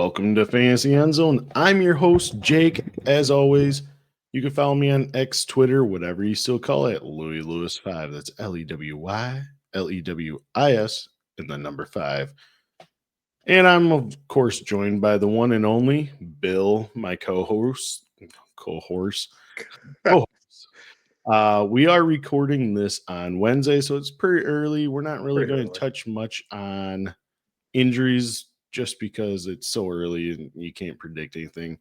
Welcome to Fantasy Endzone. I'm your host, Jake. As always, you can follow me on X, Twitter, whatever you still call it, Louis Lewis 5. That's LEWIS, and the number 5. And I'm, of course, joined by the one and only Bill, my co-host. We are recording this on Wednesday, so it's pretty early. We're not really going to touch much on injuries just because it's so early and you can't predict anything.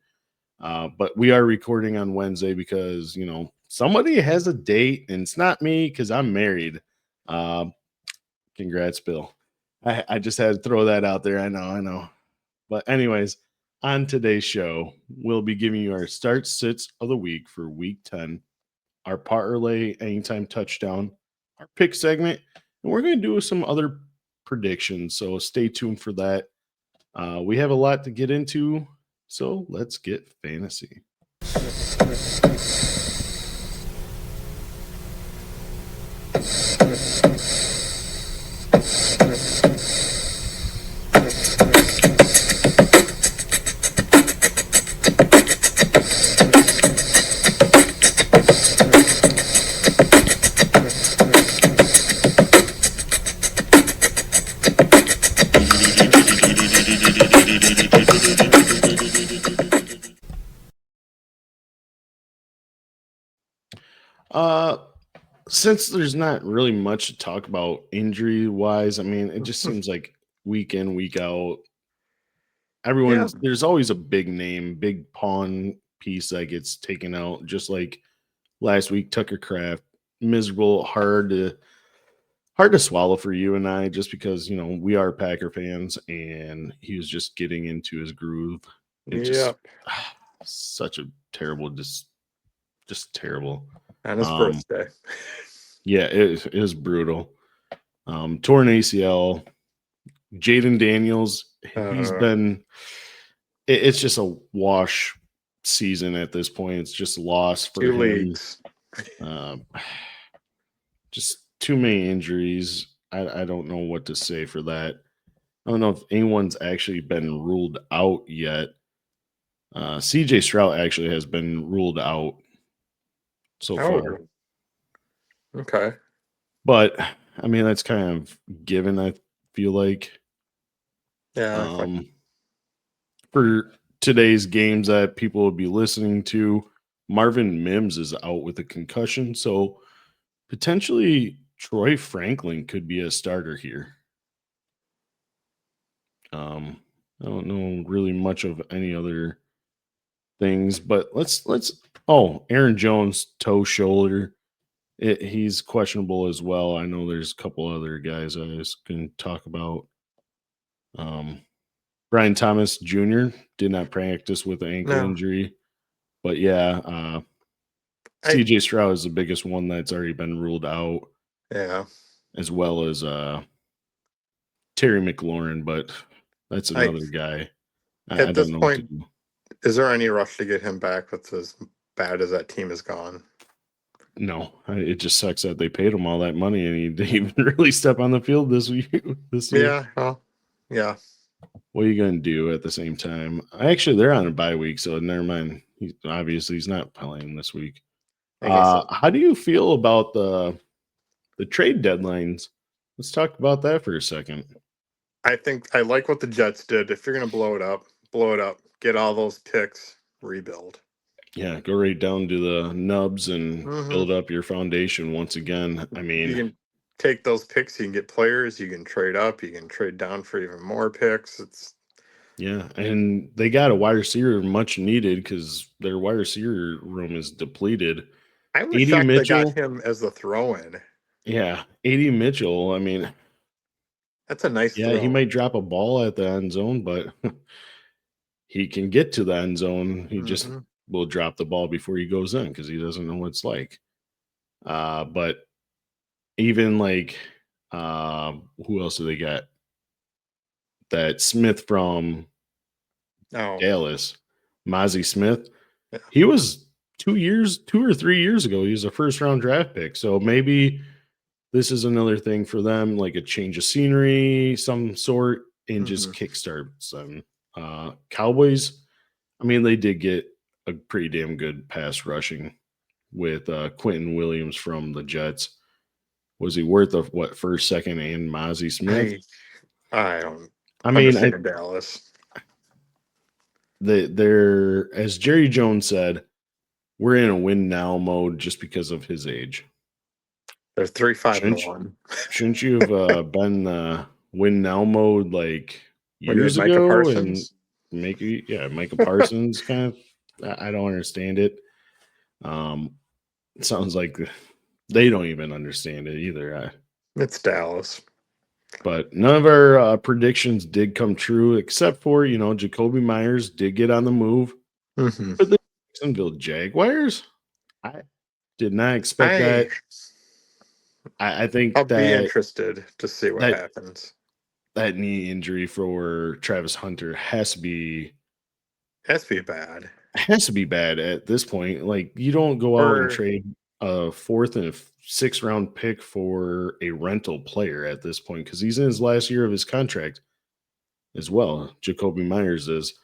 But we are recording on Wednesday because, somebody has a date and it's not me because I'm married. Congrats, Bill. I just had to throw that out there. I know. But anyways, on today's show, we'll be giving you our start sits of the week for week 10, our parlay anytime touchdown, our pick segment, and we're going to do some other predictions. So stay tuned for that. We have a lot to get into, so let's get fantasy. Since there's not really much to talk about injury wise, I mean, it just seems like week in, week out, there's always a big name, big pawn piece that gets taken out. Just like last week, Tucker Kraft, miserable, hard to swallow for you and I, just because we are Packer fans, and he was just getting into his groove. Such a terrible, just terrible. On his birthday. Yeah, it is brutal. Torn ACL. Jaden Daniels, it's just a wash season at this point. It's just loss for 2 him. leagues. Just too many injuries. I don't know what to say for that. I don't know if anyone's actually been ruled out yet. CJ Stroud actually has been ruled out so far. Okay. But, I mean, that's kind of given, I feel like. Yeah. For today's games that people will be listening to, Marvin Mims is out with a concussion. So, potentially, Troy Franklin could be a starter here. I don't know really much of any other things, but let's Aaron Jones, toe, shoulder. He's questionable as well. I know there's a couple other guys I was going to talk about. Brian Thomas Jr. did not practice with an ankle injury. But yeah, CJ Stroud is the biggest one that's already been ruled out. Yeah. As well as Terry McLaurin, but that's another guy. At this point, is there any rush to get him back that's as bad as that team is gone? No, it just sucks that they paid him all that money and he didn't even really step on the field this year. Yeah, well, yeah. What are you going to do at the same time? Actually, they're on a bye week, so never mind. He's not playing this week. How do you feel about the trade deadlines? Let's talk about that for a second. I think I like what the Jets did. If you're going to blow it up. Get all those picks, rebuild. Yeah, go right down to the nubs and build up your foundation once again. I mean, you can take those picks, you can get players, you can trade up, you can trade down for even more picks. Yeah, and they got a wide receiver much needed because their wide receiver room is depleted. I was shocked they got him as the throw-in. Yeah, A.D. Mitchell, I mean, that's a nice throw. He might drop a ball at the end zone, but he can get to the end zone. He just will drop the ball before he goes in because he doesn't know what it's like. But even like, who else do they got? That Smith from Dallas, Mozzie Smith. Yeah. He was 2 or 3 years ago. He was a first-round draft pick. So maybe this is another thing for them, like a change of scenery, some sort, and just kickstart them. Cowboys, I mean, they did get a pretty damn good pass rushing with Quentin Williams from the Jets. Was he worth of what, first, second, and Mozzie Smith? I don't I mean, understand Dallas. they're, as Jerry Jones said, we're in a win now mode just because of his age. They're 3-5 and Shouldn't you, 1. shouldn't you have been win now mode like What did years Micah ago and Parsons? Micah Parsons kind of? I don't understand it. It sounds like they don't even understand it either. It's Dallas. But none of our predictions did come true, except for Jacoby Myers did get on the move Mm-hmm. for the Jacksonville Jaguars. I did not expect I that. I think I'll be that interested to see what that happens. that knee injury for Travis Hunter has to be Has to be bad. bad at this point. Like, you don't go out and Or trade a fourth and a sixth round pick for a rental player at this point, because he's in his last year of his contract as well. Jacoby Myers is.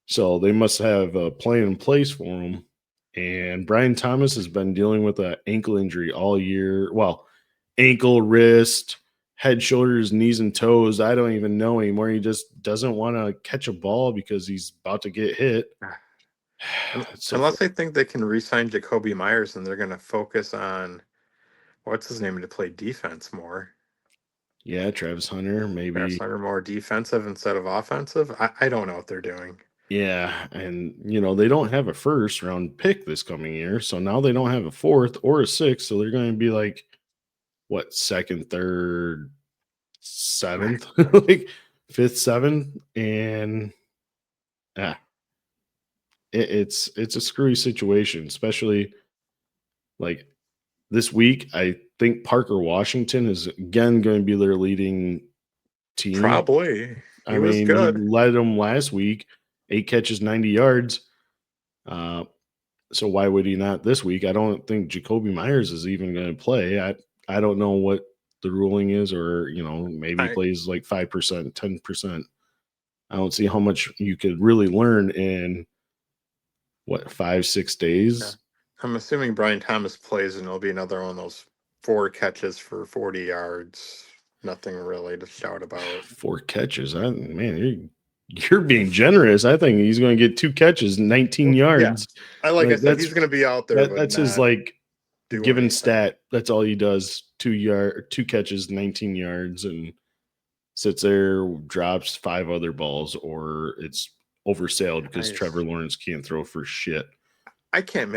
So they must have a plan in place for him. And Brian Thomas has been dealing with an ankle injury all year. Well, ankle, wrist, head, shoulders, knees, and toes. I don't even know anymore. He just doesn't want to catch a ball because he's about to get hit. It's so unless they think they can re-sign Jacoby Myers and they're going to focus on what's his name to play defense more. Yeah, Travis Hunter, maybe. Travis Hunter more defensive instead of offensive. I don't know what they're doing. Yeah, and they don't have a first round pick this coming year, so now they don't have a fourth or a sixth, so they're going to be like, what, second, third, seventh, like fifth, seventh, and it's a screwy situation, especially like this week. I think Parker Washington is again going to be their leading team. Probably. I mean, he led them last week, 8 catches, 90 yards. So why would he not this week? I don't think Jacoby Myers is even going to play. I don't know what the ruling is, or maybe he plays like 5%, 10%. I don't see how much you could really learn in 5-6 days. Yeah. I'm assuming Brian Thomas plays and it'll be another one of those 4 catches for 40 yards. Nothing really to shout about. 4 catches. Man, you're being generous. I think he's going to get 2 catches, 19 yards. Yeah. I said, he's going to be out there. That's his given anything. Stat. That's all he does. 2 catches, 19 yards, and sits there, drops 5 other balls, or it's oversailed because Trevor Lawrence can't throw for shit. I can't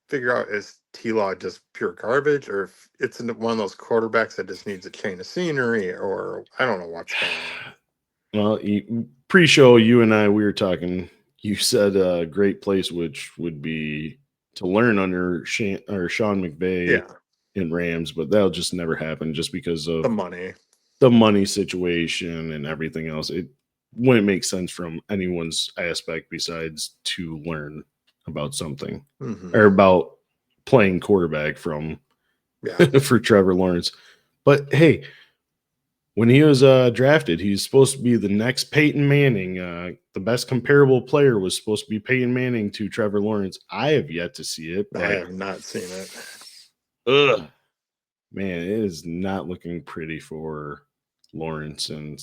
figure out, is T-Law just pure garbage, or if it's one of those quarterbacks that just needs a change of scenery, or I don't know what's going on. Well, pre-show, you and I, we were talking. You said a great place which would be to learn under Sean McVay in Rams, but that'll just never happen just because of the money situation and everything else. It wouldn't make sense from anyone's aspect besides to learn about something or about playing quarterback from for Trevor Lawrence. But hey, when he was drafted, he's supposed to be the next Peyton Manning. The best comparable player was supposed to be Peyton Manning to Trevor Lawrence. I have yet to see it. I have not seen it. Ugh. Man, it is not looking pretty for Lawrence, and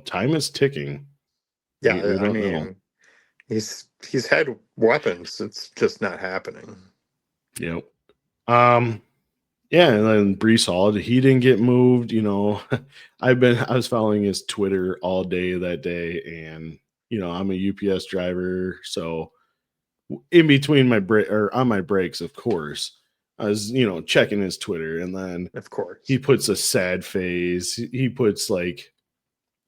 time is ticking. Yeah, we don't know. He's had weapons. It's just not happening. Yep. Yeah, and then Breece Hall, he didn't get moved. I was following his Twitter all day that day, and I'm a UPS driver, so in between my break or on my breaks, of course, I was checking his Twitter, and then of course he puts a sad face. He puts like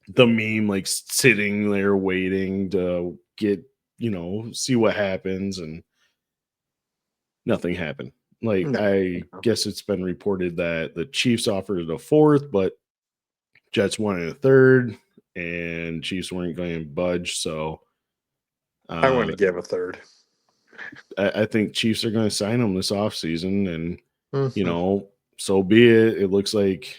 the meme, like sitting there waiting to get see what happens, and nothing happened. I guess it's been reported that the Chiefs offered a fourth, but Jets wanted a third, and Chiefs weren't going to budge. So I want to give a third. I think Chiefs are going to sign him this offseason, and so be it. It looks like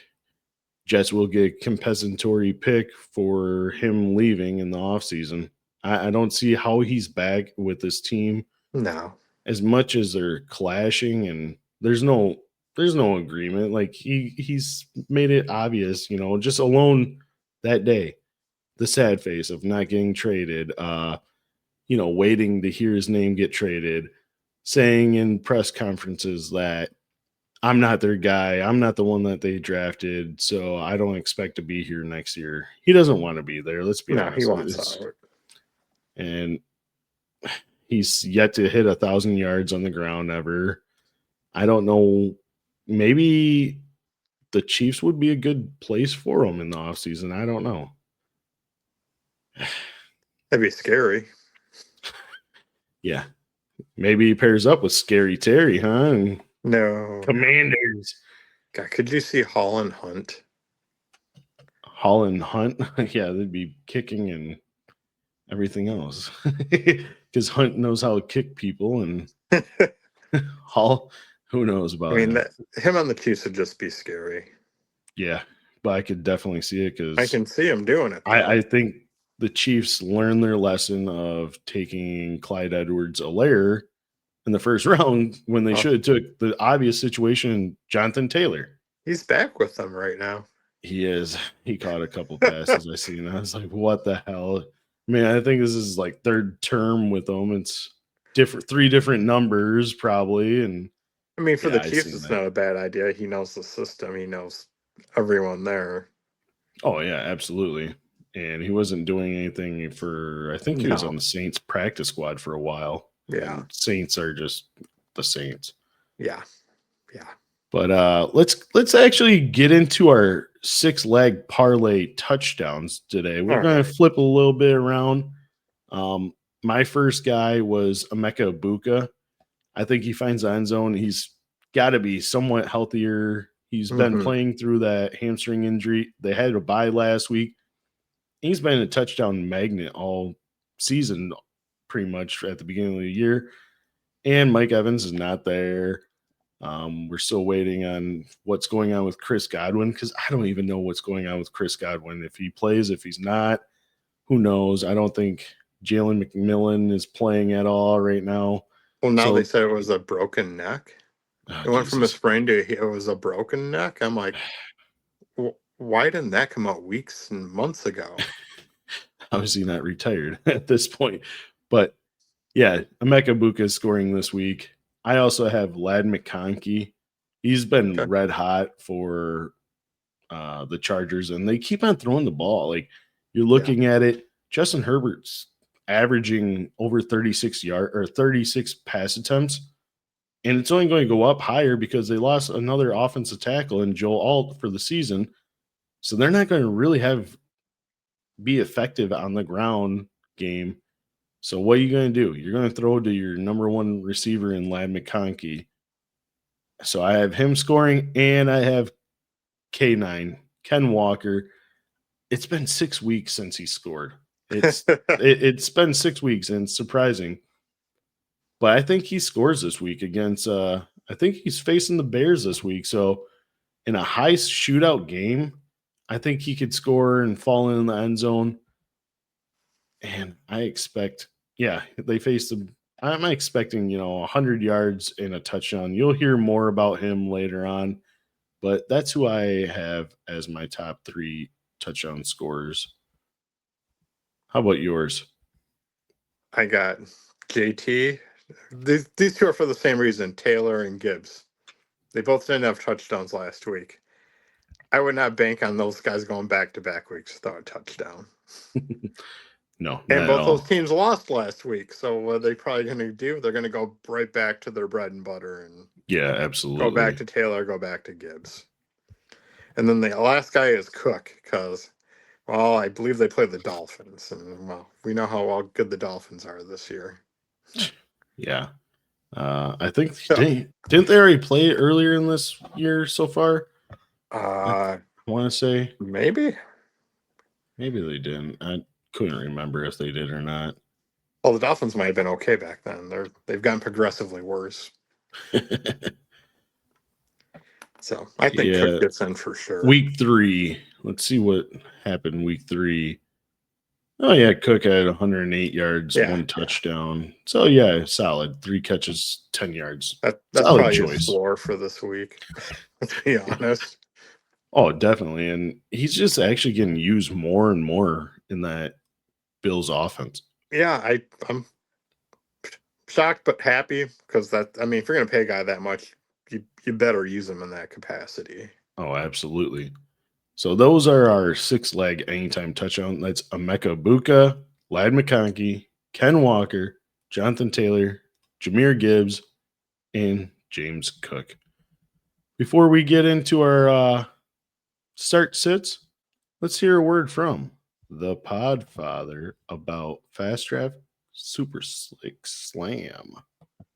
Jets will get a compensatory pick for him leaving in the offseason. I don't see how he's back with this team No. as much as they're clashing and there's no agreement. Like he's made it obvious, just alone that day, the sad face of not getting traded, waiting to hear his name get traded, saying in press conferences that I'm not their guy. I'm not the one that they drafted, so I don't expect to be here next year. He doesn't want to be there. Let's be No, he honest. wants out. And he's yet to hit 1,000 yards on the ground ever. I don't know. Maybe the Chiefs would be a good place for him in the offseason. I don't know. That'd be scary. Yeah. Maybe he pairs up with Scary Terry, huh? And No. Commanders. God, could you see Hall and Hunt? Hall and Hunt? Yeah, they'd be kicking and everything else. Because Hunt knows how to kick people, and Hall, who knows about I mean, him? him on the Chiefs would just be scary. Yeah, but I could definitely see it because I can see him doing it. I think the Chiefs learned their lesson of taking Clyde Edwards-Helaire in the first round when they should have took the obvious situation, Jonathan Taylor. He's back with them right now. He is. He caught a couple passes I seen. I was like, what the hell? I mean, I think this is like third term with them. It's different, 3 different numbers probably. And I mean, for the I Chiefs, seen it's that. not a bad idea. He knows the system. He knows everyone there. Oh yeah, absolutely. And he wasn't doing anything for. I think he was on the Saints practice squad for a while. Yeah, and Saints are just the Saints. Yeah. But let's actually get into our 6-leg parlay touchdowns today. We're going to flip a little bit around. My first guy was Emeka Ibuka. I think he finds the end zone. He's got to be somewhat healthier. He's been playing through that hamstring injury. They had a bye last week. He's been a touchdown magnet all season, pretty much at the beginning of the year. And Mike Evans is not there. We're still waiting on what's going on with Chris Godwin because I don't even know what's going on with Chris Godwin. If he plays, if he's not, who knows? I don't think Jalen McMillan is playing at all right now. Well, now they said it was a broken neck. It went from a sprain to it was a broken neck. I'm like, why didn't that come out weeks and months ago? How is he not retired at this point? But yeah, Emeka Ibuka is scoring this week. I also have Ladd McConkey. He's been red hot for the Chargers, and they keep on throwing the ball. Like you're looking at it, Justin Herbert's averaging over 36 pass attempts, and it's only going to go up higher because they lost another offensive tackle in Joe Alt for the season. So they're not going to really be effective on the ground game. So what are you going to do? You're going to throw to your number 1 receiver in Ladd McConkey. So I have him scoring, and I have K9, Ken Walker. It's been 6 weeks since he scored. It's been 6 weeks, and it's surprising. But I think he scores this week against I think he's facing the Bears this week. So in a high shootout game, I think he could score and fall in the end zone. And I expect, they face them. I'm expecting, 100 yards and a touchdown. You'll hear more about him later on, but that's who I have as my top 3 touchdown scorers. How about yours? I got JT. These 2 are for the same reason, Taylor and Gibbs. They both didn't have touchdowns last week. I would not bank on those guys going back-to-back weeks without a touchdown. No, and both those teams lost last week. So what are they probably going to do? They're going to go right back to their bread and butter and absolutely go back to Taylor, go back to Gibbs. And then the last guy is Cook because, well, I believe they play the Dolphins. And, well, we know how good the Dolphins are this year. Yeah. I think, didn't they already play earlier in this year so far? I want to say. Maybe. Maybe they didn't. I couldn't remember if they did or not. Well, the Dolphins might have been okay back then. They've gotten progressively worse. So I think Cook gets in for sure. Week 3. Let's see what happened week 3. Oh, yeah, Cook had 108 yards, 1 touchdown. So, yeah, solid. 3 catches, 10 yards. That's solid probably choice. his floor for this week. Let's be honest. Oh, definitely. And he's just actually getting used more and more in that Bills offense. Yeah, I'm shocked but happy because if you're going to pay a guy that much, you better use him in that capacity. Oh, absolutely. So those are our 6-leg anytime touchdown. That's Emeka Buka, Ladd McConkey, Ken Walker, Jonathan Taylor, Jahmyr Gibbs, and James Cook. Before we get into our start sits, let's hear a word from the Podfather about Fast Draft Super Slick Slam.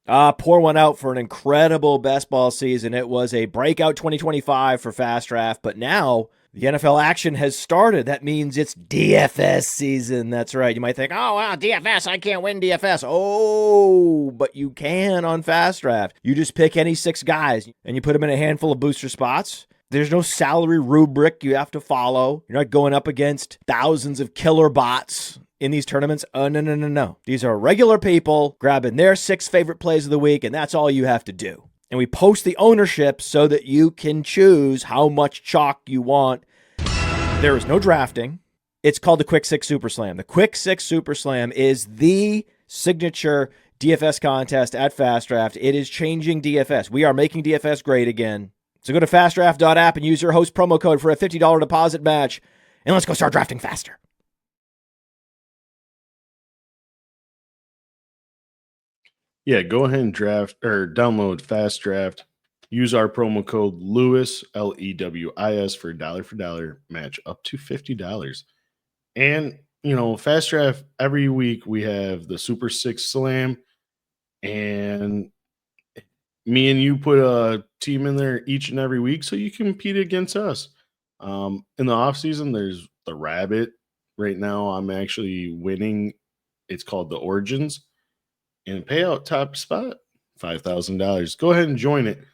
Pour one out for an incredible best ball season. It was a breakout 2025 for Fast Draft, but now the NFL action has started. That means it's DFS season. That's right. You might think, oh, wow, DFS, I can't win DFS. Oh, but you can on Fast Draft. You just pick any 6 guys and you put them in a handful of booster spots. There's no salary rubric you have to follow. You're not going up against thousands of killer bots in these tournaments. Oh, no. These are regular people grabbing their 6 favorite plays of the week, and that's all you have to do. And we post the ownership so that you can choose how much chalk you want. There is no drafting. It's called the Quick 6 Super Slam. The Quick 6 Super Slam is the signature DFS contest at Fast Draft. It is changing DFS. We are making DFS great again. So go to fastdraft.app and use your host promo code for a $50 deposit match, and let's go start drafting faster. Yeah, go ahead and draft or download Fast Draft. Use our promo code Lewis, LEWIS, for $1 match up to $50. And, Fast Draft, every week we have the Super 6 Slam, and me and you put a team in there each and every week so you can compete against us. In the off season, there's the Rabbit. Right now, I'm actually winning. It's called the Origins, and payout top spot $5,000. Go ahead and join it.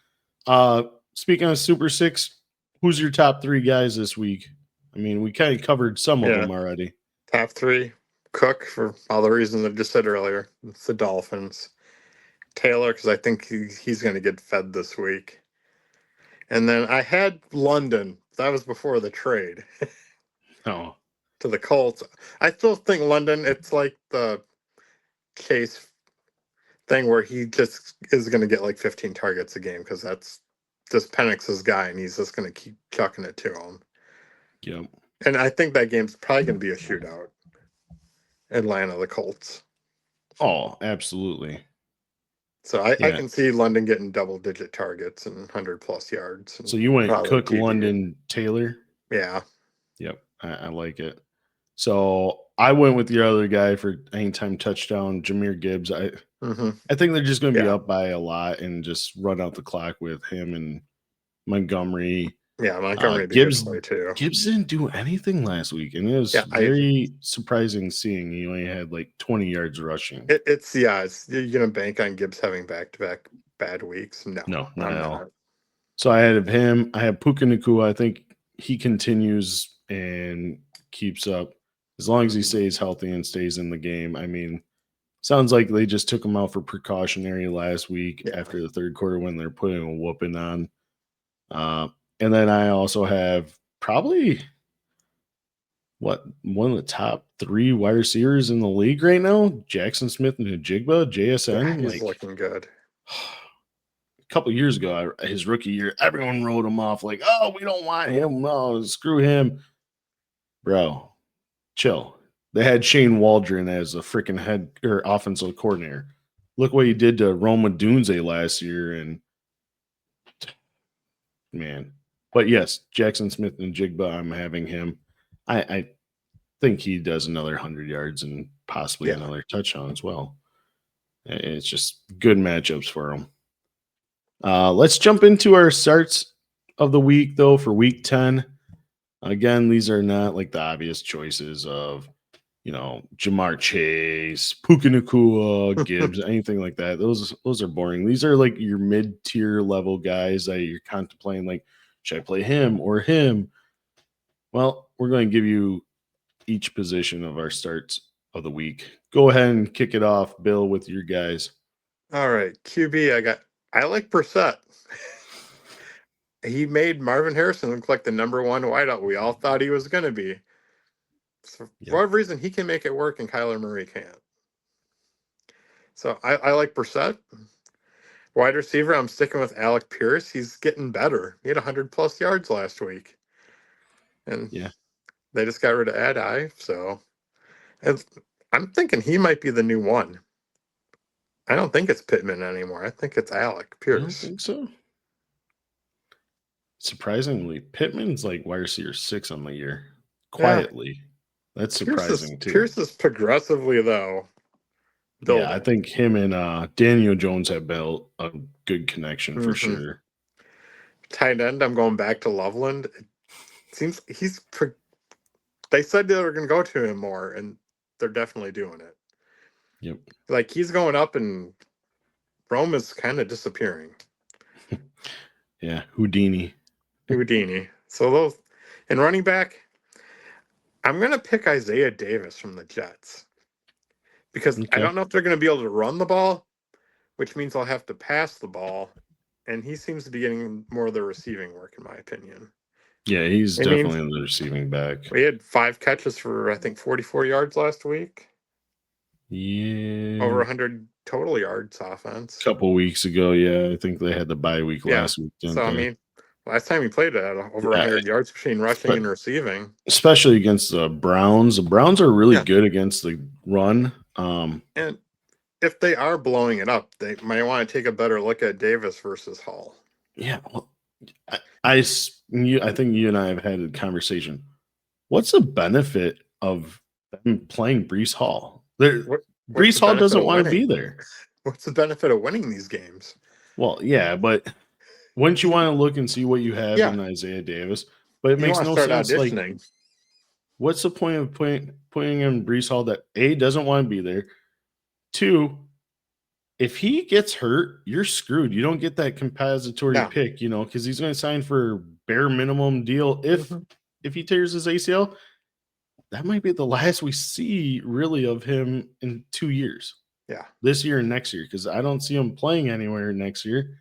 Speaking of Super 6, who's your top 3 guys this week? I mean, we kind of covered some of them already. Top 3, Cook for all the reasons I just said earlier. It's the Dolphins. Taylor, because I think he's going to get fed this week. And then I had London. That was before the trade. Oh. To the Colts. I still think London, it's like the Chase thing where he just is going to get like 15 targets a game because that's just Penix's guy, and he's just going to keep chucking it to him. Yep. And I think that game's probably going to be a shootout. Atlanta, the Colts. Oh, absolutely. So I can see London getting double-digit targets and 100-plus yards. So you went Cook, London, Taylor? Yeah. Yep, I like it. So I went with your other guy for anytime touchdown, Jahmyr Gibbs. I think they're just going to be up by a lot and just run out the clock with him and Montgomery. Yeah, Montgomery Gibbs too. Gibbs didn't do anything last week, and it was very surprising seeing he only had like 20 yards rushing. You're gonna bank on Gibbs having back-to-back bad weeks. No, not at all. So I had him. I have Puka Nacua. I think he continues and keeps up as long as he stays healthy and stays in the game. I mean, sounds like they just took him out for precautionary last week after the third quarter when they're putting a whooping on. And then I also have probably one of the top 3 wide receivers in the league right now, Jackson Smith and Jigba, JSN. Yeah, he's looking good. A couple years ago, his rookie year, everyone wrote him off like, oh, we don't want him. No, screw him. Bro, chill. They had Shane Waldron as a freaking head or offensive coordinator. Look what he did to Roma Dunze last year, and man. But yes, Jackson Smith and Jigba, I'm having him. I think he does another 100 yards and possibly another touchdown as well. It's just good matchups for him. Let's jump into our starts of the week, though, for week 10. Again, these are not like the obvious choices of Jamar Chase, Puka Nacua, Gibbs, anything like that. Those are boring. These are like your mid-tier level guys that you're contemplating, like, should I play him or him? Well, we're going to give you each position of our starts of the week. Go ahead and kick it off, Bill, with your guys. All right, QB. I like Brissett. He made Marvin Harrison look like the number one wideout we all thought he was going to be. So for whatever reason, he can make it work, and Kyler Murray can't. So I like Brissett. Wide receiver, I'm sticking with Alec Pierce. He's getting better. He had 100+ yards last week. And they just got rid of Adai. So I'm thinking he might be the new one. I don't think it's Pittman anymore. I think it's Alec Pierce. I don't think so. Surprisingly, Pittman's like wide receiver 6 on the year. Quietly. That's surprising too. Pierce is progressively, though, building. Yeah, I think him and Daniel Jones have built a good connection for sure. Tight end, I'm going back to Loveland. It seems they said they were going to go to him more, and they're definitely doing it. Yep. Like, he's going up, and Rome is kind of disappearing. Yeah, Houdini. So those, and running back, I'm going to pick Isaiah Davis from the Jets. Because I don't know if they're going to be able to run the ball, which means I'll have to pass the ball. And he seems to be getting more of the receiving work, in my opinion. Yeah, he's definitely in the receiving back. We had 5 catches for, I think, 44 yards last week. Yeah. Over 100 total yards offense. A couple weeks ago, I think they had the bye week last week. So, I mean, last time he played it at over 100 yards between rushing and receiving. Especially against the Browns. The Browns are really good against the run. And if they are blowing it up, they might want to take a better look at Davis versus Hall. Yeah. Well, I think you and I have had a conversation. What's the benefit of them playing Breece Hall? Breece Hall doesn't want to be there. What's the benefit of winning these games? Well, yeah, but wouldn't you want to look and see what you have in Isaiah Davis? But it makes no sense. Like, what's the point of putting in Breece Hall that A, doesn't want to be there? 2, if he gets hurt, you're screwed. You don't get that compensatory pick, because he's going to sign for bare minimum deal. If he tears his ACL, that might be the last we see really of him in 2 years. Yeah. This year and next year, because I don't see him playing anywhere next year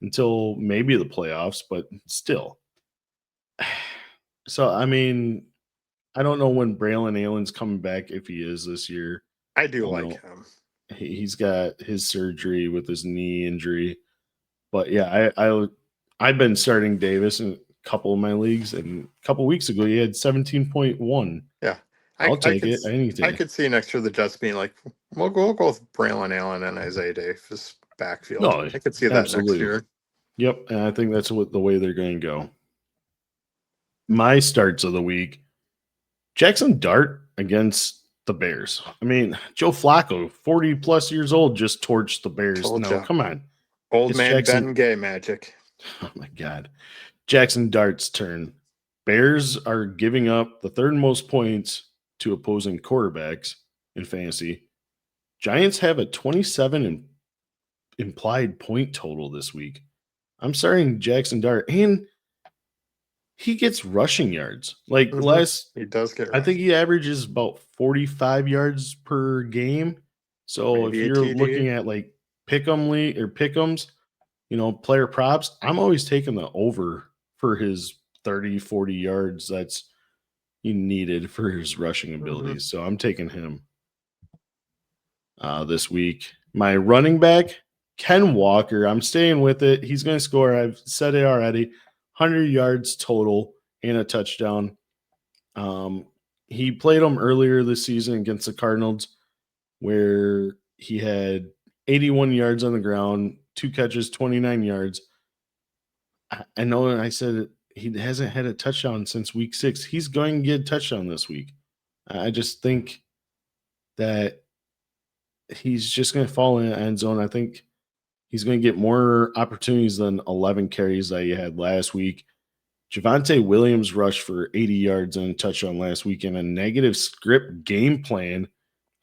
until maybe the playoffs, but still. So, I mean, I don't know when Braylon Allen's coming back, if he is this year. I do like him. He's got his surgery with his knee injury. But yeah, I've been starting Davis in a couple of my leagues, and a couple of weeks ago he had 17.1. Yeah. I'll take it. Anything. I could see next year the Jets being like, we'll go with Braylon Allen and Isaiah Davis backfield. No, I could see that next year. Yep, and I think that's the way they're going to go. My starts of the week, Jackson Dart against the Bears. I mean, Joe Flacco, 40+ years old, just torched the Bears. Come on. Old man Ben Gay magic. Oh, my God. Jackson Dart's turn. Bears are giving up the 3rd most points to opposing quarterbacks in fantasy. Giants have a 27 implied point total this week. I'm starting Jackson Dart, and he gets rushing yards. Like he does get. I think he averages about 45 yards per game. So maybe if you're looking at like pick'ems, player props, I'm always taking the over for his 30, 40 yards. That's he needed for his rushing abilities. So I'm taking him this week. My running back, Ken Walker, I'm staying with it. He's going to score. I've said it already. 100 yards total and a touchdown. He played them earlier this season against the Cardinals, where he had 81 yards on the ground, 2 catches, 29 yards. I know I said he hasn't had a touchdown since week 6. He's going to get a touchdown this week. I just think that he's just going to fall in the end zone. I think he's going to get more opportunities than 11 carries that he had last week. Javonte Williams rushed for 80 yards and a touchdown last week in a negative script game plan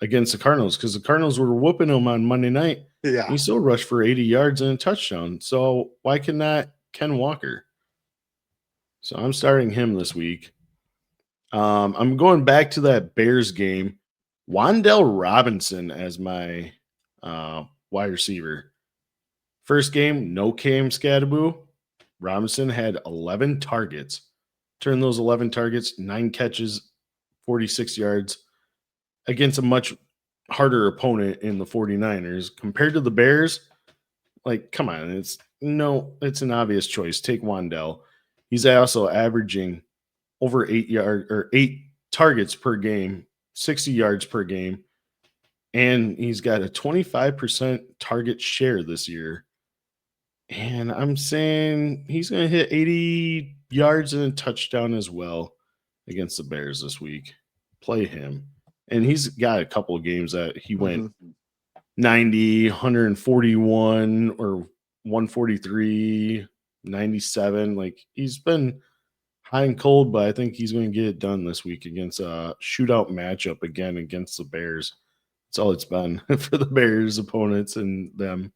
against the Cardinals because the Cardinals were whooping him on Monday night. Yeah. He still rushed for 80 yards and a touchdown. So why cannot Ken Walker? So I'm starting him this week. I'm going back to that Bears game. Wan'Dale Robinson as my wide receiver. First game, no Cam Scadaboo. Robinson had 11 targets. Turned those 11 targets, 9 catches, 46 yards against a much harder opponent in the 49ers. Compared to the Bears, like, come on, it's an obvious choice. Take Wan'Dale. He's also averaging over 8 targets per game, 60 yards per game, and he's got a 25% target share this year. And I'm saying he's going to hit 80 yards and a touchdown as well against the Bears this week. Play him. And he's got a couple of games that he went 90, 141 or 143, 97. Like, he's been high and cold, but I think he's going to get it done this week against a shootout matchup again against the Bears. That's all it's been for the Bears opponents and them.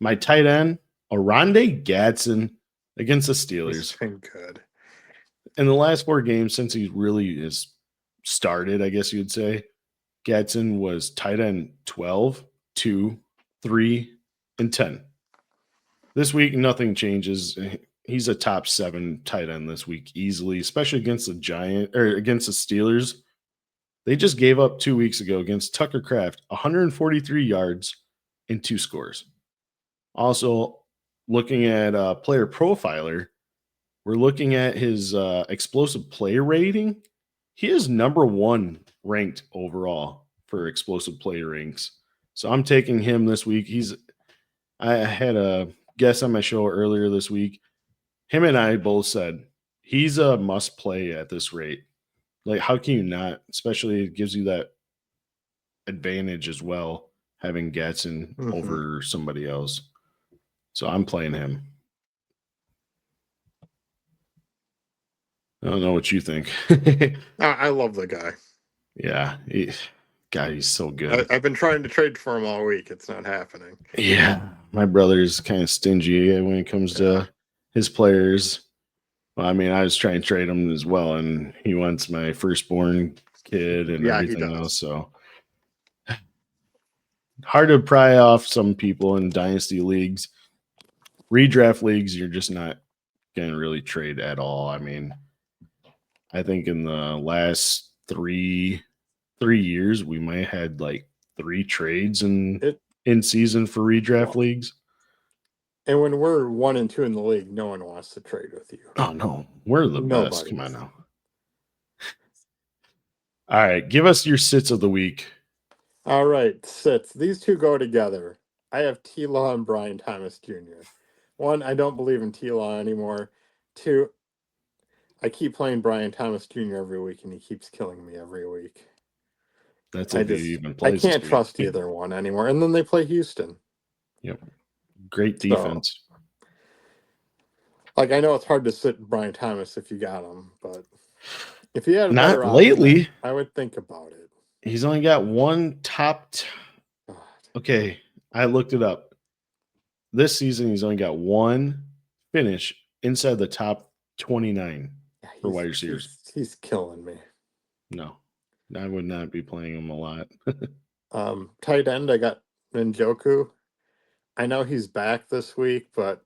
My tight end, Oronde Gadsden against the Steelers. He's been good. In the last 4 games since he really is started, I guess you'd say, Gadsden was tight end 12, 2, 3, and 10. This week, nothing changes. He's a top 7 tight end this week easily, especially against the Steelers. They just gave up 2 weeks ago against Tucker Kraft, 143 yards and 2 scores. Also, looking at Player Profiler, we're looking at his explosive play rating. He is number 1 ranked overall for explosive play ranks. So I'm taking him this week. I had a guest on my show earlier this week. Him and I both said he's a must play at this rate. Like, how can you not? Especially it gives you that advantage as well, having Gadsden over somebody else. So I'm playing him. I don't know what you think. I love the guy. Yeah. He's so good. I've been trying to trade for him all week. It's not happening. Yeah. My brother's kind of stingy when it comes to his players. Well, I mean, I was trying to trade him as well, and he wants my firstborn kid and everything else. So hard to pry off some people in dynasty leagues. Redraft leagues, you're just not going to really trade at all. I mean, I think in the last three years, we might have had like 3 trades in season for redraft leagues. And when we're 1 and 2 in the league, no one wants to trade with you. Oh no, we're the best. Come on now. All right, give us your sits of the week. All right, sits. These 2 go together. I have T-Law and Brian Thomas Jr. 1, I don't believe in T-Law anymore. 2, I keep playing Brian Thomas Jr. every week, and he keeps killing me every week. That's if he even plays. I can't trust either one anymore. And then they play Houston. Yep. Great defense. So, like, I know it's hard to sit Brian Thomas if you got him, but if you had not lately, option, I would think about it. He's only got 1 top. Okay, I looked it up. This season, he's only got 1 finish inside the top 29 for wide receivers. He's killing me. No, I would not be playing him a lot. Tight end, I got Njoku. I know he's back this week, but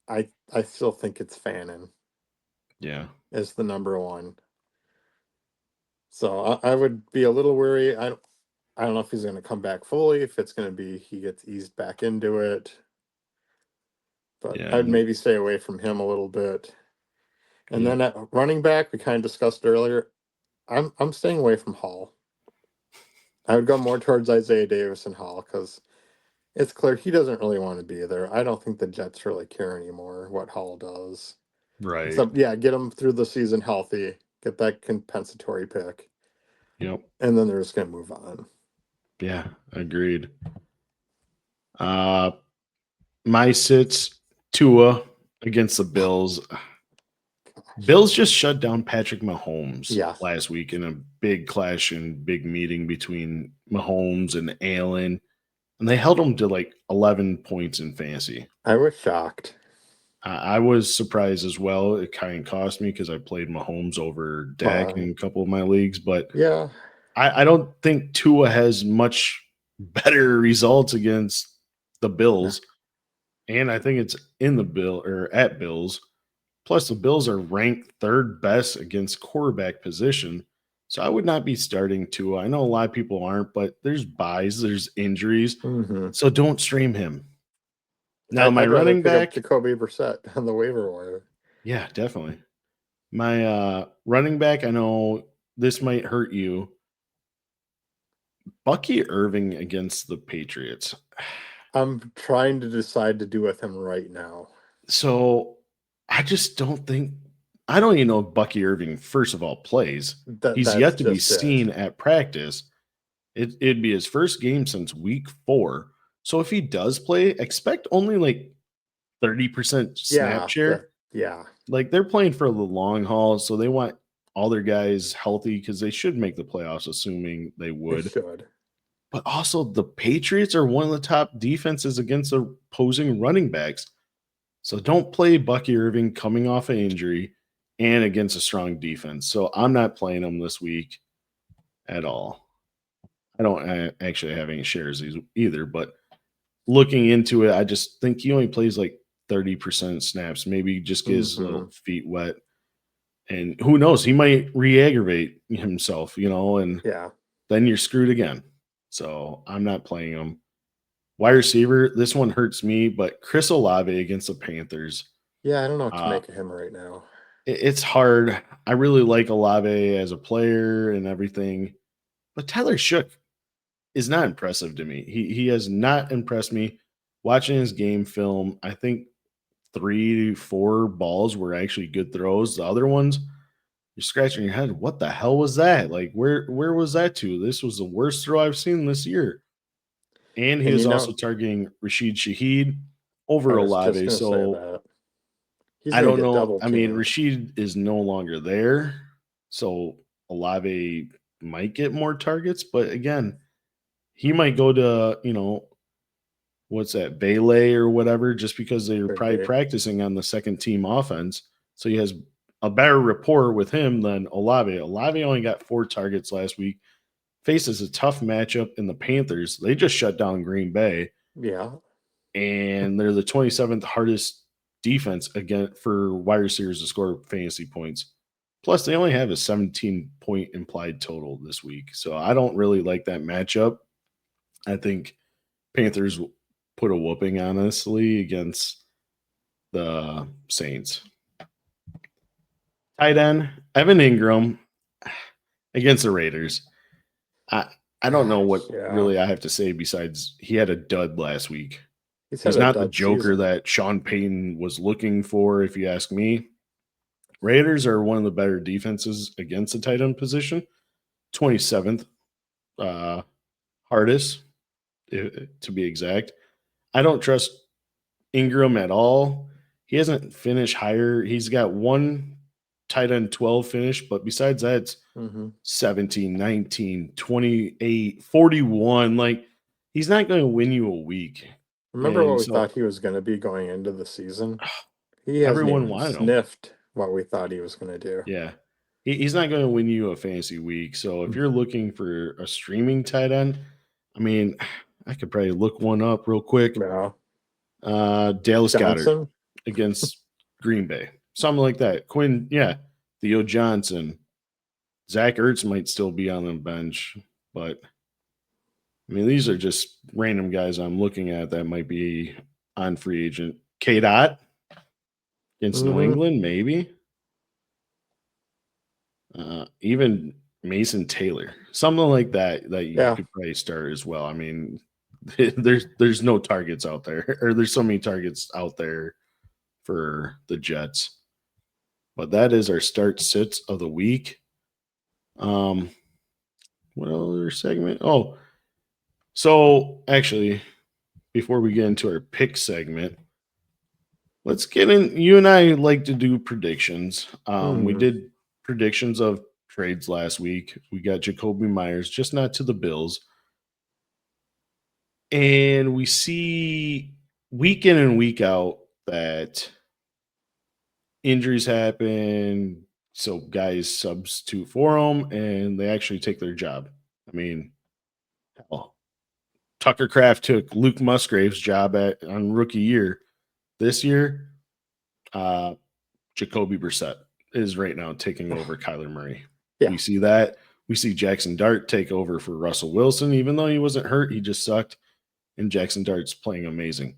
I still think it's Fannin. Yeah. As the number 1. So I would be a little worried. I don't know if he's going to come back fully, if it's going to be he gets eased back into it. But I'd maybe stay away from him a little bit. And then at running back, we kind of discussed earlier, I'm staying away from Hall. I would go more towards Isaiah Davis and Hall because it's clear he doesn't really want to be there. I don't think the Jets really care anymore what Hall does. Right. So, get him through the season healthy, get that compensatory pick. Yep. And then they're just going to move on. Yeah, agreed. My sits, Tua against the Bills. Bills just shut down Patrick Mahomes Yeah. last week in a big clash and big meeting between Mahomes and Allen, and they held him to like 11 points in fantasy. I was shocked. I was surprised as well. It kind of cost me because I played Mahomes over Dak in a couple of my leagues, but Yeah. I don't think Tua has much better results against the Bills. And I think it's in the Bill or at Bills. Plus, the Bills are ranked third best against quarterback position. So I would not be starting Tua. I know a lot of people aren't, but there's buys, there's injuries. Mm-hmm. So don't stream him. Now, I'd my rather running pick up back. Jacoby Brissett on the waiver wire. Yeah, definitely. My running back, I know this might hurt you. Bucky Irving against the Patriots. I'm trying to decide to do with him right now. So I just don't think I don't even know if Bucky Irving, first of all, plays. He's That's yet to be just it. seen at practice. It'd be his first game since week 4. So if he does play, expect only like 30% snap share. Yeah. Like they're playing for the long haul, so they want all their guys healthy because they should make the playoffs, assuming they They would. should. But also, the Patriots are one of the top defenses against the opposing running backs. So don't play Bucky Irving coming off an injury and against a strong defense. So I'm not playing him this week at all. I don't actually have any shares either, but looking into it, I just think he only plays like 30% snaps. Maybe just get his little feet wet. And who knows? He might re-aggravate himself, and Yeah. then you're screwed again. So I'm not playing him. Wide receiver, this one hurts me, but Chris Olave against the Panthers. Yeah, I don't know what to make of him right now. It's hard. I really like Olave as a player and everything, but Tyler Shook is not impressive to me. He has not impressed me. Watching his game film, I think 3 to 4 balls were actually good throws. The other ones, you're scratching your head. What the hell was that? Like, where was that to? This was the worst throw I've seen this year. And he was also targeting Rashid Shaheed over Olave. So I don't know. I mean, Rashid is no longer there. So Olave might get more targets. But again, he might go to, what's that, Baylor or whatever, just because they're probably practicing on the second team offense. So he has a better rapport with him than Olave. Olave only got 4 targets last week. Faces a tough matchup in the Panthers. They just shut down Green Bay. Yeah. And they're the 27th hardest defense again for wide receivers to score fantasy points. Plus, they only have a 17-point implied total this week. So I don't really like that matchup. I think Panthers put a whooping, honestly, against the Saints. Tight end, Evan Ingram against the Raiders. I don't know what really I have to say besides he had a dud last week. He's not the joker that Sean Payton was looking for, if you ask me. Raiders are one of the better defenses against the tight end position. 27th hardest, to be exact. I don't trust Ingram at all. He hasn't finished higher. He's got one tight end 12 finish, but besides that, it's 17, 19, 28, 41. Like, he's not going to win you a week. Remember what we thought he was going to be going into the season? He hasn't even sniffed what we thought he was going to do. Yeah. He's not going to win you a fantasy week. So if you're looking for a streaming tight end, I mean, I could probably look one up real quick. Yeah. Dallas Goedert against Green Bay. Something like that. Quinn, Theo Johnson. Zach Ertz might still be on the bench, but I mean, these are just random guys I'm looking at that might be on free agent. K-Dot against New England, maybe. Even Mason Taylor, something like that you could probably start as well. I mean, there's no targets out there, or there's so many targets out there for the Jets. But that is our start sits of the week. What other segment? Oh, so actually, before we get into our pick segment, let's get in. You and I like to do predictions. We Hmm. did predictions of trades last week. We got Jacoby Myers, just not to the Bills. And we see week in and week out that injuries happen. So guys substitute for them and they actually take their job. I mean, hell, Tucker Kraft took Luke Musgrave's job on rookie year. This year, Jacoby Brissett is right now taking over Kyler Murray. Yeah. We see that. We see Jackson Dart take over for Russell Wilson. Even though he wasn't hurt, he just sucked. And Jackson Dart's playing amazing.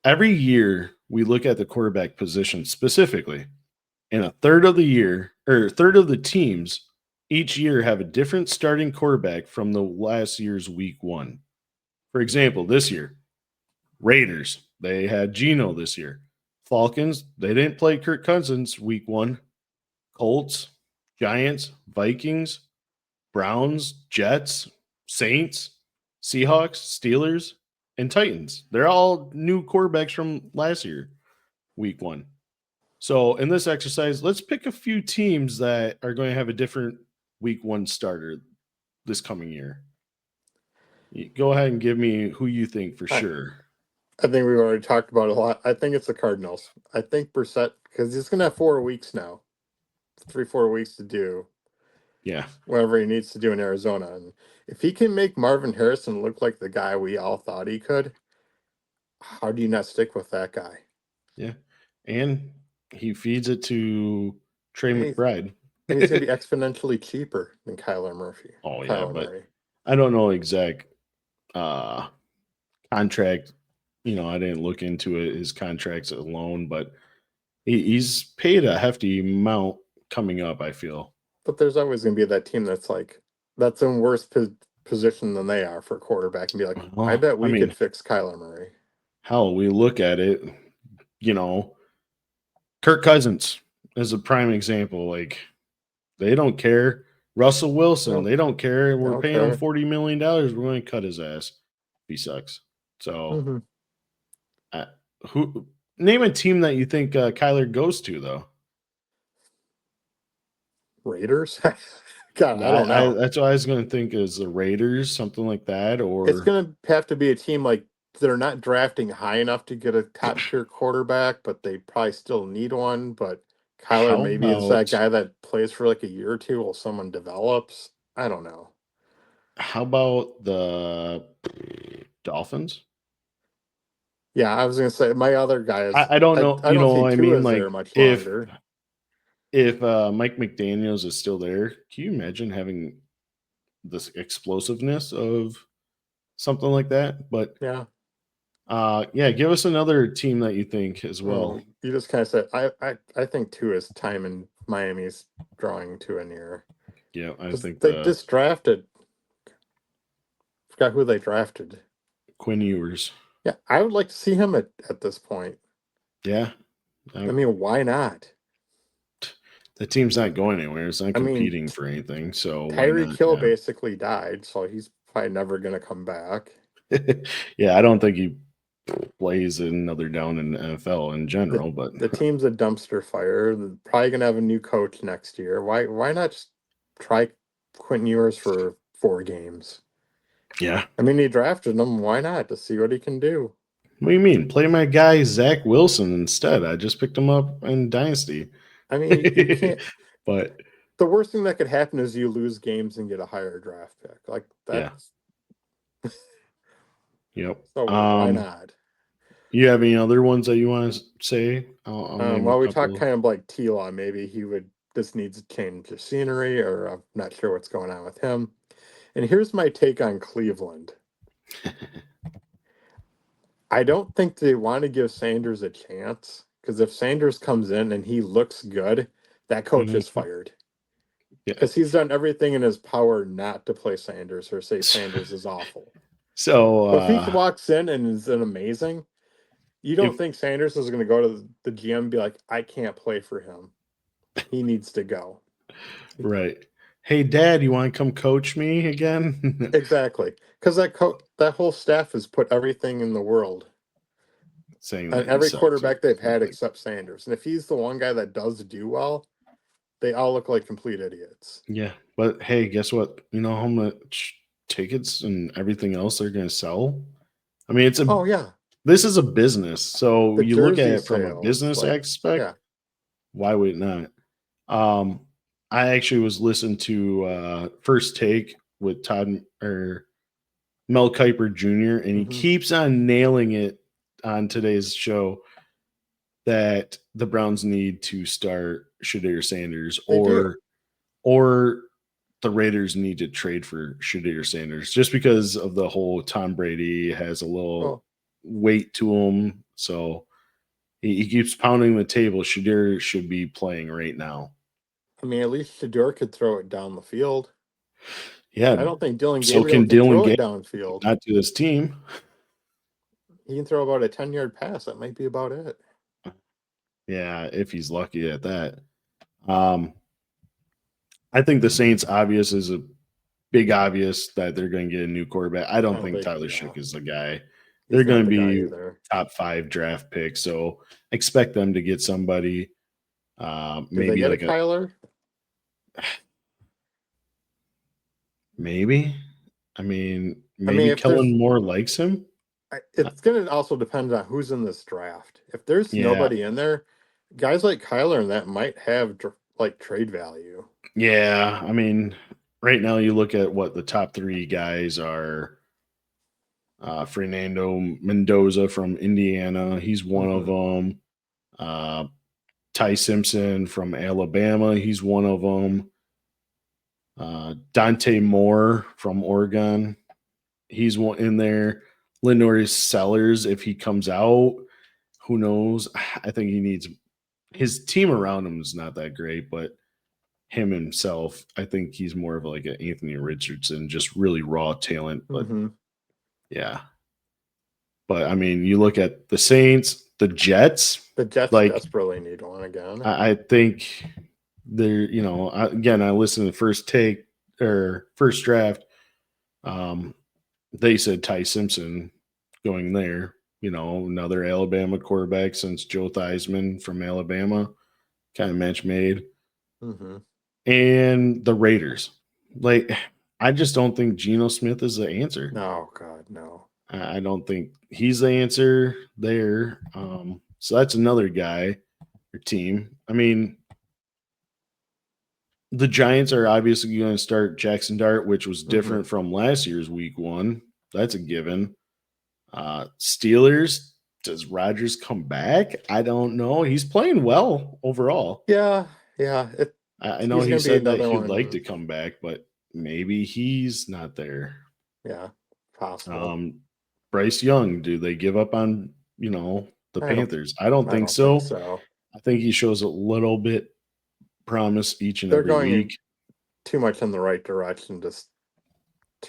Every year, we look at the quarterback position specifically, and a third of the teams each year have a different starting quarterback from the last year's week one. For example, this year, Raiders, they had Geno this year. Falcons, they didn't play Kirk Cousins week one. Colts, Giants, Vikings, Browns, Jets, Saints, Seahawks, Steelers, and Titans. They're all new quarterbacks from last year, week one. So in this exercise, let's pick a few teams that are going to have a different week one starter this coming year. Go ahead and give me who you think for sure. I think we've already talked about it a lot. I think it's the Cardinals. I think Brissett, because he's going to have 4 weeks now, 3-4 weeks to do Yeah. whatever he needs to do in Arizona. And if he can make Marvin Harrison look like the guy we all thought he could, how do you not stick with that guy? Yeah. And he feeds it to Trey And he's- McBride. And he's going to be exponentially cheaper than Kyler Murphy. Oh, yeah, Kyler but Murray. I don't know exact contract. I didn't look into it, his contracts alone, but he's paid a hefty amount coming up, I feel. But there's always going to be that team that's in worse position than they are for a quarterback and be like, Well, I bet I we mean, could fix Kyler Murray. Hell, we look at it, Kirk Cousins is a prime example. Like, they don't care. Russell Wilson, Nope. they don't care. We're Don't paying him care. $40 million. We're going to cut his ass. He sucks. So, name a team that you think Kyler goes to, though? Raiders? God, I don't know. That's what I was going to think is the Raiders, something like that. Or It's going to have to be a team like they're not drafting high enough to get a top tier quarterback, but they probably still need one. But Kyler How maybe is that about- guy that plays for like a year or two while someone develops. I don't know. how about the Dolphins? Yeah, I was going to say my other guy is. I don't know. I don't see what I Tua mean? is Like, there much if longer. Mike McDaniels is still there, can you imagine having this explosiveness of something like that? But Yeah. give us another team that you think as well. You just kind of said I think Tua's time in Miami's drawing to a near. Yeah, I think they just drafted. Forgot who they drafted. Quinn Ewers. Yeah, I would like to see him at this point. Yeah. I mean, why not? The team's not going anywhere. It's not I mean, competing for anything. So Tyreek Hill basically died, so he's probably never going to come back. Yeah, I don't think he plays another down in the NFL in general. But the team's a dumpster fire. They're probably going to have a new coach next year. Why not just try Quentin Ewers for 4 games? Yeah. I mean, he drafted him. Why not? To see what he can do. What do you mean? Play my guy Zach Wilson instead. I just picked him up in Dynasty. I mean, you can't. But the worst thing that could happen is you lose games and get a higher draft pick. Like that's. Yeah. Yep. So why not? You have any other ones that you want to say? Well, we talked kind of like T-Law. Maybe he would. This needs a change of scenery, or I'm not sure what's going on with him. And here's my take on Cleveland. I don't think they want to give Sanders a chance, because if Sanders comes in and he looks good, that coach is fired. Because he's done everything in his power not to play Sanders or say Sanders is awful. So if he walks in and is amazing, you don't think Sanders is going to go to the GM and be like, I can't play for him. He needs to go. Right. Hey, Dad, you want to come coach me again? Exactly. Because that whole staff has put everything in the world saying And that he every sucks. quarterback they've had except Sanders. And if he's the one guy that does do well, they all look like complete idiots. Yeah, but hey, guess what? You know how much tickets and everything else they're going to sell? I mean, Oh yeah, this is a business. So the you look at jersey it from a sales, business aspect, yeah. why would it not? I actually was listening to First Take with Todd or Mel Kiper Jr., and he Mhm. keeps on nailing it on today's show that the Browns need to start Shadir Sanders They do. or the Raiders need to trade for Shadir Sanders just because of the whole Tom Brady has a little Well, weight to him. So he keeps pounding the table. Shadir should be playing right now. I mean, at least Shador could throw it down the field. Yeah. I don't think Dylan So Gabriel can can throw Dylan it Gabriel, downfield. not to this team. He can throw about a 10-yard pass. That might be about it. Yeah, if he's lucky at that. I think the Saints obvious is a big obvious that they're going to get a new quarterback. I don't think Tyler Shook is the guy. They're He's going not to the guy be either. top 5 draft pick. So expect them to get somebody. Did they Maybe get like a Kyler? maybe. I mean, If there's, Kellen Moore likes him. it's going to also depend on who's in this draft. If there's Yeah. nobody in there, guys like Kyler and that might have like trade value. Yeah. I mean, right now you look at what the top 3 guys are. Fernando Mendoza from Indiana. He's one of them. Ty Simpson from Alabama. He's one of them. Dante Moore from Oregon. He's one in there. Lindor Sellers, if he comes out, who knows? I think he needs his team around him is not that great, but him himself, I think he's more of like an Anthony Richardson, just really raw talent. But yeah. But I mean, you look at the Saints, the Jets. The Jets like desperately need one again. I think they're, again, I listened to the first take or first draft. They said Ty Simpson going there, another Alabama quarterback since Joe Theismann from Alabama, kind of match made. And the Raiders. I just don't think Geno Smith is the answer. No, God, no. I don't think he's the answer there. So that's another guy or team. I mean, the Giants are obviously going to start Jackson Dart, which was different from last year's week 1. That's a given. Steelers, does Rodgers come back? I don't know. He's playing well overall. Yeah. I know he said that he'd like to come back, but maybe he's not there. Yeah, possible. Bryce Young, do they give up on, the Panthers? I don't think so. I think he shows a little bit promise each and every week. Too much in the right direction to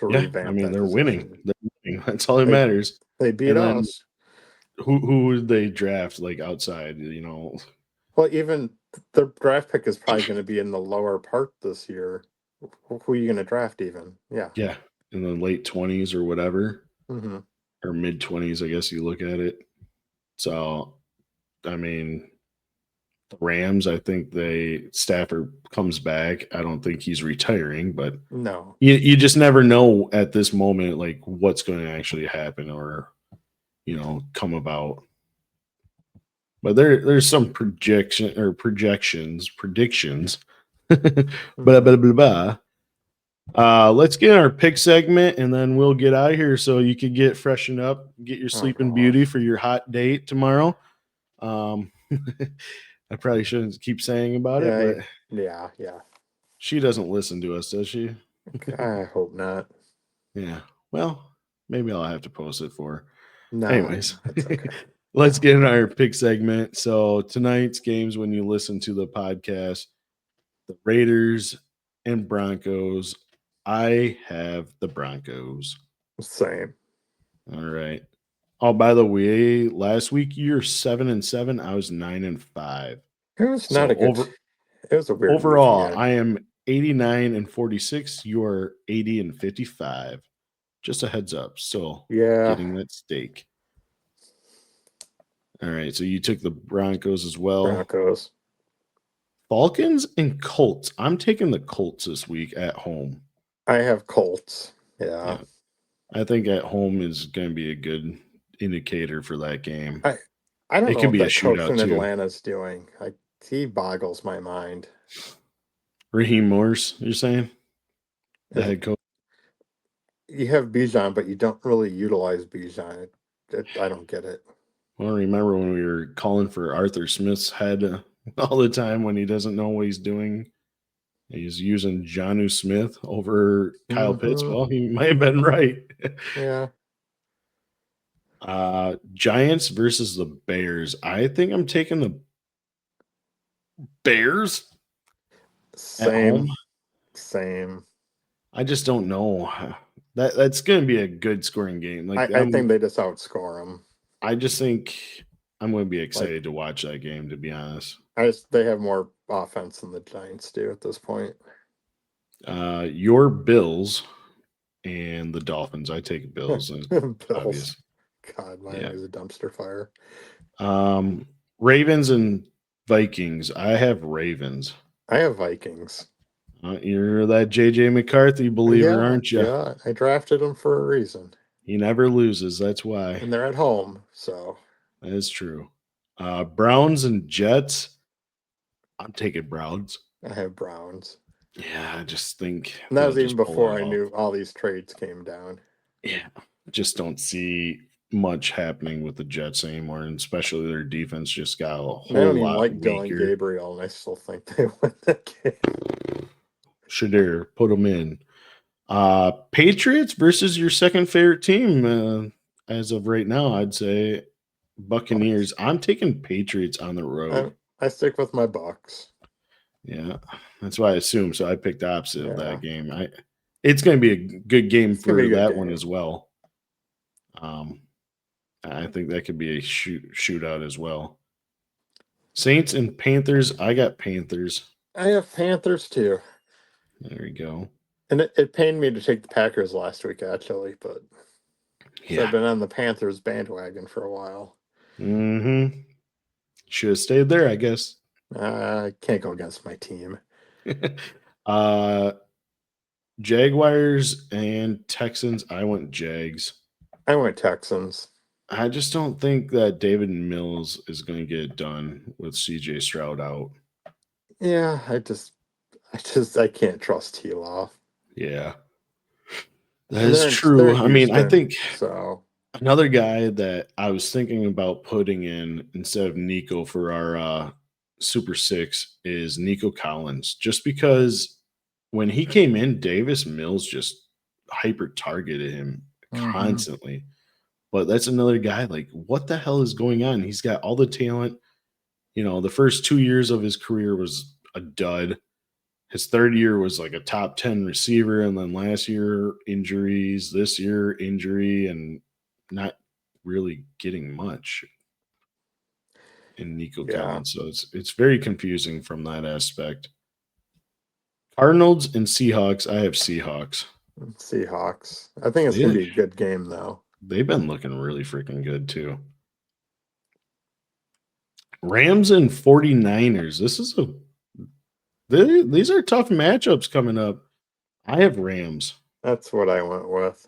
revamp. I mean, they're winning. They're winning. That's all that matters. They beat us. Who would they draft outside? Well, even the draft pick is probably going to be in the lower part this year. Who are you going to draft? Even yeah, in the late 20s or whatever, or mid 20s, I guess you look at it. So, I mean, the Rams, I think Stafford comes back. I don't think he's retiring, but no, you just never know at this moment, like what's going to actually happen or, come about. But there's some predictions. Blah, blah, blah, blah. Let's get our pick segment and then we'll get out of here so you can get freshened up, get your sleeping beauty for your hot date tomorrow. I probably shouldn't keep saying about it, but yeah. She doesn't listen to us, does she? I hope not. Yeah. Well, maybe I'll have to post it for her. No, anyways, it's okay. Let's get in our pick segment. So tonight's games, when you listen to the podcast, the Raiders and Broncos. I have the Broncos. Same. All right. Oh, by the way, last week you're 7-7. I was 9-5. It was not a good. It was a weird. Overall, weekend. I am 89-46. You are 80-55. Just a heads up. Still getting that steak. All right, so you took the Broncos as well. Broncos. Falcons and Colts. I'm taking the Colts this week at home. I have Colts. Yeah. I think at home is going to be a good indicator for that game. I don't It know could what be a that coach shootout, in too. Atlanta's doing. He boggles my mind. Raheem Morris, you're saying? The Yeah. head coach? You have Bijan, but you don't really utilize Bijan. I don't get it. Well, remember when we were calling for Arthur Smith's head all the time when he doesn't know what he's doing? He's using Jonnu Smith over Kyle Pitts. Well, he might have been right. Yeah. Giants versus the Bears. I think I'm taking the Bears at home. Same. I just don't know. That's going to be a good scoring game. Like I think they just outscore them. I just think I'm going to be excited to watch that game, to be honest. They have more offense than the Giants do at this point. Your Bills and the Dolphins. I take Bills. Bills. Obvious. God, mine is a dumpster fire. Ravens and Vikings. I have Ravens. I have Vikings. You're that JJ McCarthy believer, aren't you? Yeah, I drafted him for a reason. He never loses. That's why. And they're at home, so. That is true. Browns and Jets. I'm taking Browns. I have Browns. Yeah, I just think. And that was even before I knew all these trades came down. Yeah, just don't see much happening with the Jets anymore, and especially their defense just got a whole lot I don't even like weaker. Dylan Gabriel, and I still think they win that game. Shadir, put them in. Patriots versus your second favorite team as of right now, I'd say Buccaneers. I'm taking Patriots on the road. I stick with my Bucs. Yeah, that's why I assume. So I picked opposite of that game. It's going to be a good game for that one as well. I think that could be a shootout as well. Saints and Panthers. I got Panthers. I have Panthers too. There we go. And it pained me to take the Packers last week, actually, but I've been on the Panthers bandwagon for a while. Mm-hmm. Should have stayed there, I guess. I can't go against my team. Jaguars and Texans. I went Jags. I went Texans. I just don't think that David Mills is going to get it done with CJ Stroud out. Yeah, I can't trust T-Law. Yeah. That is true. I mean, I think so. Another guy that I was thinking about putting in instead of Nico for our Super Six is Nico Collins, just because when he came in, Davis Mills just hyper targeted him constantly. But that's another guy, like, what the hell is going on? He's got all the talent. You know, the first 2 years of his career was a dud. His third year was like a top 10 receiver. And then last year, injuries. This year, injury. And not really getting much in Nico Collins. So it's very confusing from that aspect. Cardinals and Seahawks. I have Seahawks. Seahawks. I think it's going to be a good game, though. They've been looking really freaking good, too. Rams and 49ers. These are tough matchups coming up. I have Rams. That's what I went with.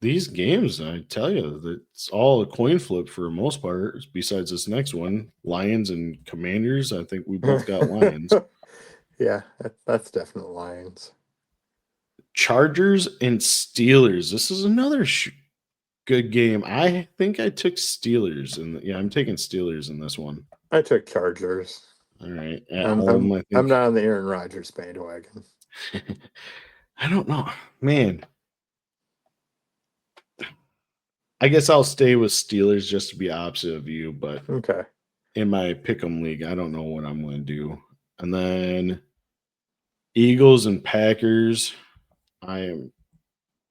These games, I tell you, it's all a coin flip for the most part, besides this next one. Lions and Commanders. I think we both got Lions. Yeah, that's definitely Lions. Chargers and Steelers. This is another good game. I think I took Steelers. I'm taking Steelers in this one. I took Chargers. All right. I'm not on the Aaron Rodgers bandwagon. I don't know. Man. I guess I'll stay with Steelers just to be opposite of you, but okay. In my pick'em league, I don't know what I'm going to do. And then Eagles and Packers. I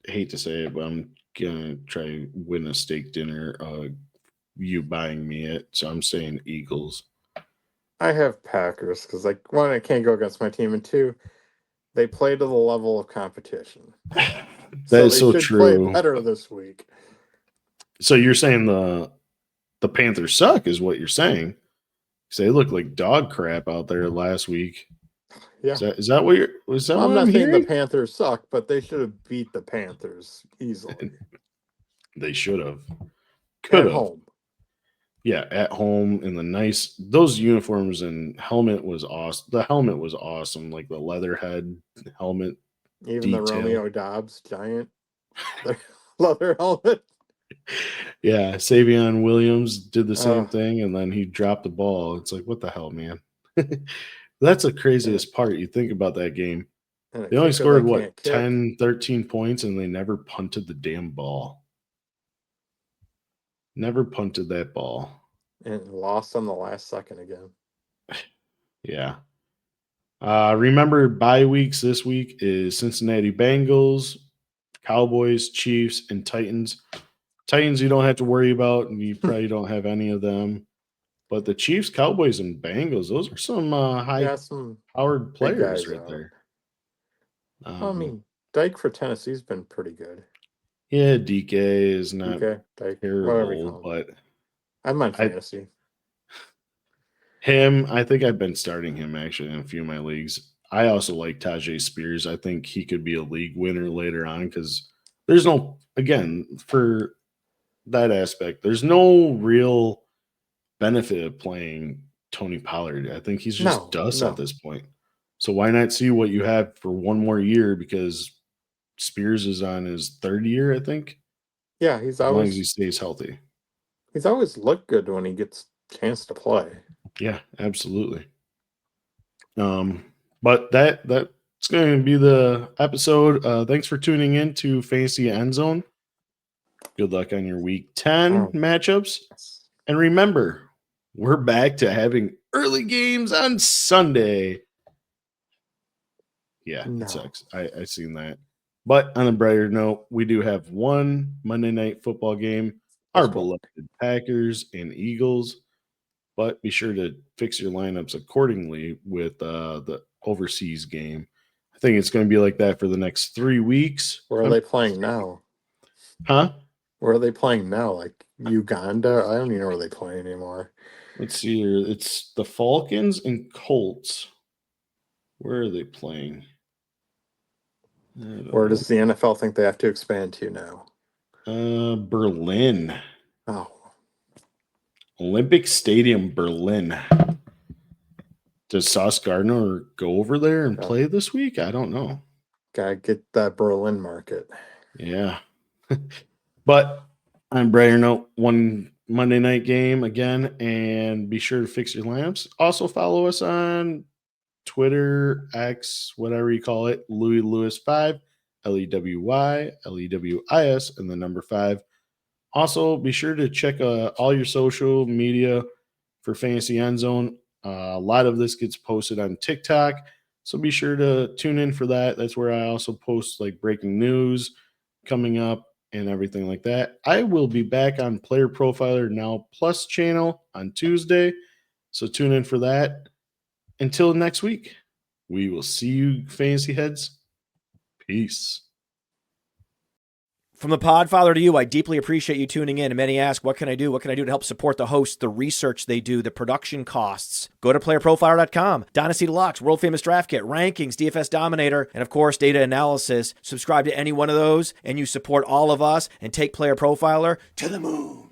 hate to say it, but I'm going to try to win a steak dinner. You buying me it. So I'm saying Eagles. I have Packers because, like, one, I can't go against my team, and two, they play to the level of competition. That is so true. Play better this week. So you're saying the the Panthers suck, is what you're saying. 'Cause they look like dog crap out there last week. Yeah. Is that what you're? Was that I'm what not I'm saying hearing? the Panthers suck, but they should have beat the Panthers easily They should have. at Could have. home. Yeah, at home in the nice those uniforms and helmet was awesome. The helmet was awesome, like the leatherhead helmet. Even the Detail. Romeo Dobbs giant leather helmet. Yeah, Savion Williams did the same Oh. thing, and then he dropped the ball. It's like, what the hell, man? That's the craziest part. You think about that game. And a They only kicker scored, that what, can't kick. 10, 13 points, and they never punted the damn ball. Never punted that ball. And lost on the last second again. Yeah. Remember, bye weeks this week is Cincinnati Bengals, Cowboys, Chiefs, and Titans. Titans you don't have to worry about, and you probably don't have any of them. But the Chiefs, Cowboys, and Bengals, those are some Some high-powered big players guys right out. there. I mean, Dyke for Tennessee's been pretty good. Yeah, DK is not DK, Dyke, whatever you terrible, call him. but I'm on fantasy. I think I've been starting him actually in a few of my leagues. I also like Tajay Spears. I think he could be a league winner later on because there's no, again, for that aspect, there's no real benefit of playing Tony Pollard. I think he's just dust at this point. So why not see what you have for one more year, because Spears is on his third year, I think. Yeah, as long as he stays healthy. He's always looked good when he gets a chance to play. Yeah, absolutely. But that's going to be the episode. Thanks for tuning in to Fantasy Endzone. Good luck on your week 10 matchups. And remember, we're back to having early games on Sunday. Yeah, it sucks. I seen that. But on a brighter note, we do have one Monday night football game. Our beloved Packers and Eagles. But be sure to fix your lineups accordingly with the overseas game. I think it's going to be like that for the next 3 weeks. Where are they playing now? Huh? Where are they playing now? Like Uganda? I don't even know where they play anymore. Let's see here. It's the Falcons and Colts. Where are they playing? Where does the NFL think they have to expand to now? Berlin. Oh. Olympic Stadium, Berlin. Does Sauce Gardner go over there and play this week? I don't know. Gotta get that Berlin market. Yeah. But on brighter note, one Monday night game again, and be sure to fix your lineups. Also follow us on Twitter, X, whatever you call it, Louis Lewis 5, LEWY, LEWIS, and the number 5. Also, be sure to check all your social media for Fantasy Endzone. A lot of this gets posted on TikTok, so be sure to tune in for that. That's where I also post like breaking news coming up and everything like that. I will be back on Player Profiler Now Plus channel on Tuesday, so tune in for that. Until next week, we will see you, Fantasy Heads. Peace. From the Podfather to you, I deeply appreciate you tuning in. And many ask, what can I do? What can I do to help support the hosts, the research they do, the production costs? Go to playerprofiler.com, Dynasty Deluxe, World Famous Draft Kit, Rankings, DFS Dominator, and of course, data analysis. Subscribe to any one of those, and you support all of us and take Player Profiler to the moon.